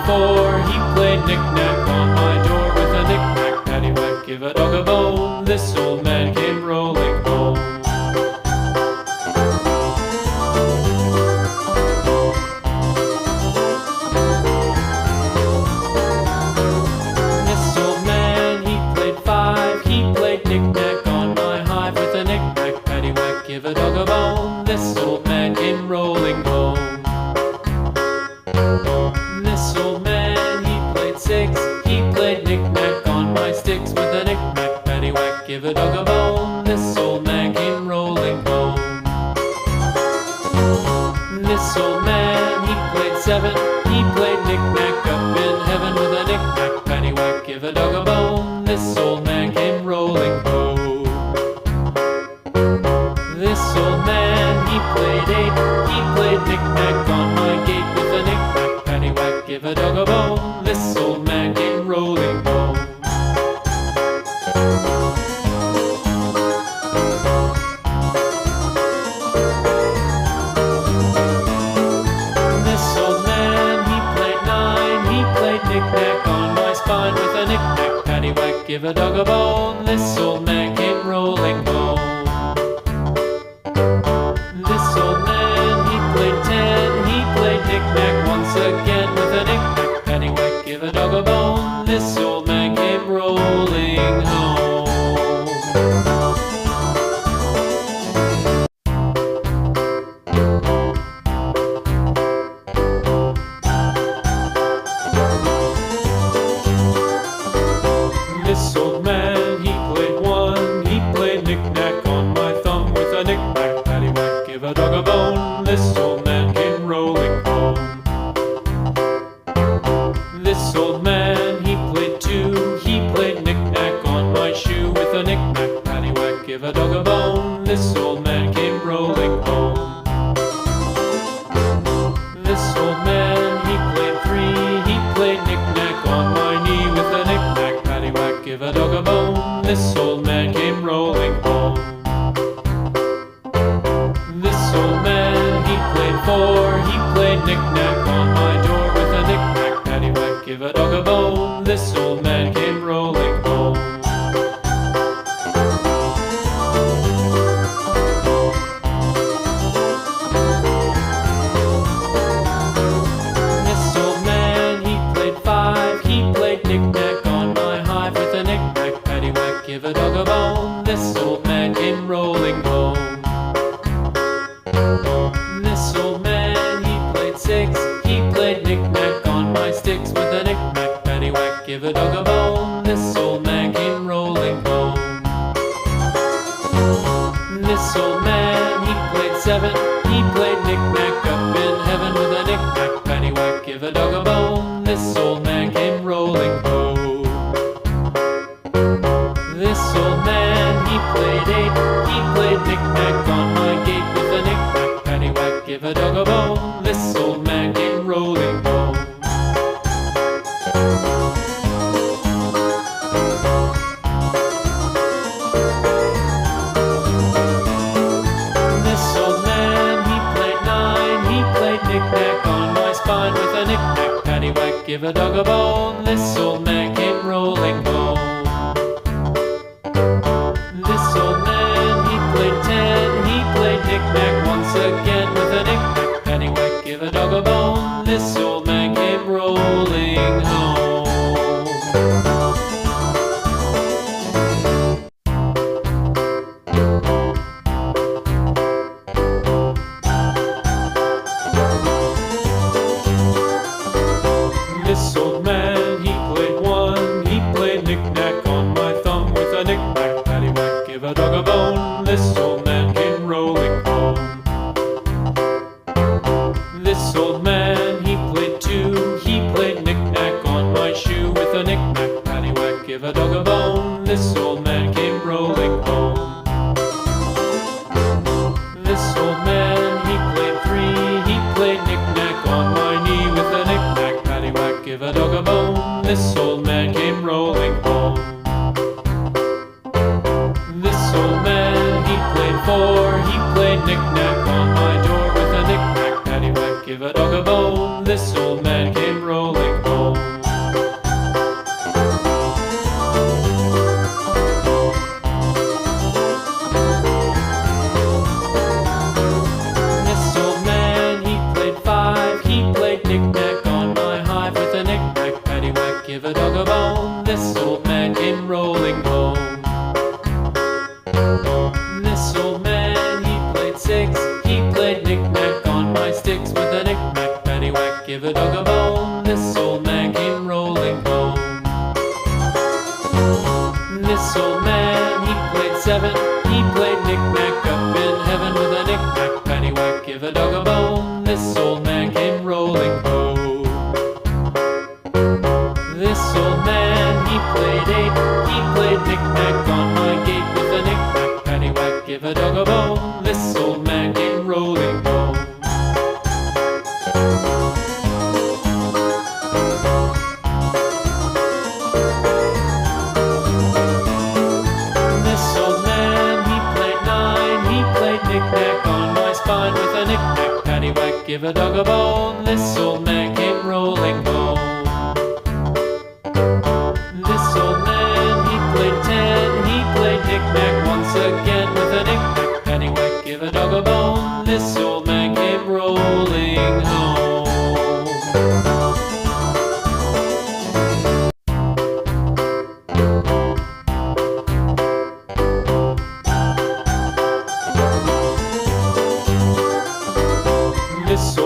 4. He played knick-knack on my door with a knick-knack, paddywhack, give a dog a bone. This old man came rolling home. This old man, he played 5. He played knick-knack on my hive with a knick-knack, paddywhack, give a dog a bone. This old man came rolling home. This old man, he played 6. He played knick-knack on my sticks with a knick-knack, paddywhack, give a dog a bone. This old man came rolling home. This old man, he played 7. He played knick-knack up in heaven with a knick-knack, paddywhack, give a dog a bone. This old man came rolling home. This old man, he played 8. He played knick-knack on my gate with a knick-knack, paddywhack, give a dog a bone. This old man came rolling home. This old man, he played 9. He played knick-knack on my spine with a knick-knack, paddywhack, give a dog a bone. This old man came rolling home. This old man, he played 10. He played knick-knack once again with a knick-knack, paddywhack, give a dog a bone. This old man came rolling home. This old man, he played 1. He played knick-knack on my thumb with a knick-knack, paddywhack, give a dog a bone. This old man came rolling home. This old man, he played 2. He played knick-knack on my shoe with a knick-knack, paddywhack, give a dog a bone. This old man came rolling home. This old man, he played 3. He played knick-knack on my knee with a knick-knack, paddywhack, give a dog a bone. This old man came rolling home. This old man, he played 4. He played knick-knack on my door with a knick-knack, paddywhack, give a dog a bone. This old man came rolling home. This old man, he played 5. He played knick-knack on my hive with a knick-knack, paddywhack, give a dog a bone. This old man came rolling home. This old man, he played 6. He played knick-knack on my sticks with a knick-knack, paddywhack, give a dog a bone. This old man came rolling home. This old man, he played 7. He played knick-knack up in heaven with a knick-knack, paddywhack, give a dog a bone. This old man came rolling home. This old man, he played 8. He played knick-knack on my gate with a knick-knack, paddywhack, give a dog a bone. This old man came rolling home. This old man, he played 9. He played knick-knack on my spine with a knick-knack, paddywhack, give a dog a bone. This old man came rolling home. This old man, he played 10. He played knick-knack once again with a knick-knack, paddywhack, give a dog a bone. This old man came rolling home. This old man, he played 1. He played knick-knack on my thumb with a knick-knack, paddywhack, give a dog a bone. This old man came rolling home. This old man, he played 2. He played knick-knack on my shoe with a knick-knack, paddywhack, give a dog a bone. This old man came rolling home. This old man, he played 3. He played knick-knack on my knee with a knick-knack, paddywhack, give a dog a bone. This old man came rolling home. This old man, he played 4. He played knick-knack on my door with a knick-knack, paddywhack, give a dog a bone. This old man came rolling home. with a knick-knack, paddywhack, give a dog a bone. This old man came rolling home. This old man, he played seven. He played knick-knack up in heaven with a knick-knack, paddywhack, give a dog a bone. This old man came rolling home. This old man, he played eight. He played knick-knack on my gate with a knick-knack, paddywhack, give a dog a bone. This old man came rolling home. This old man, he played nine. He played knick-knack on my spine with a knick-knack, paddywhack, give a dog a bone. This old man came rolling home. This old man, he played ten. He played knick-knack once again with a knick-knack, paddywhack, give a dog a bone. This old man came rolling home. This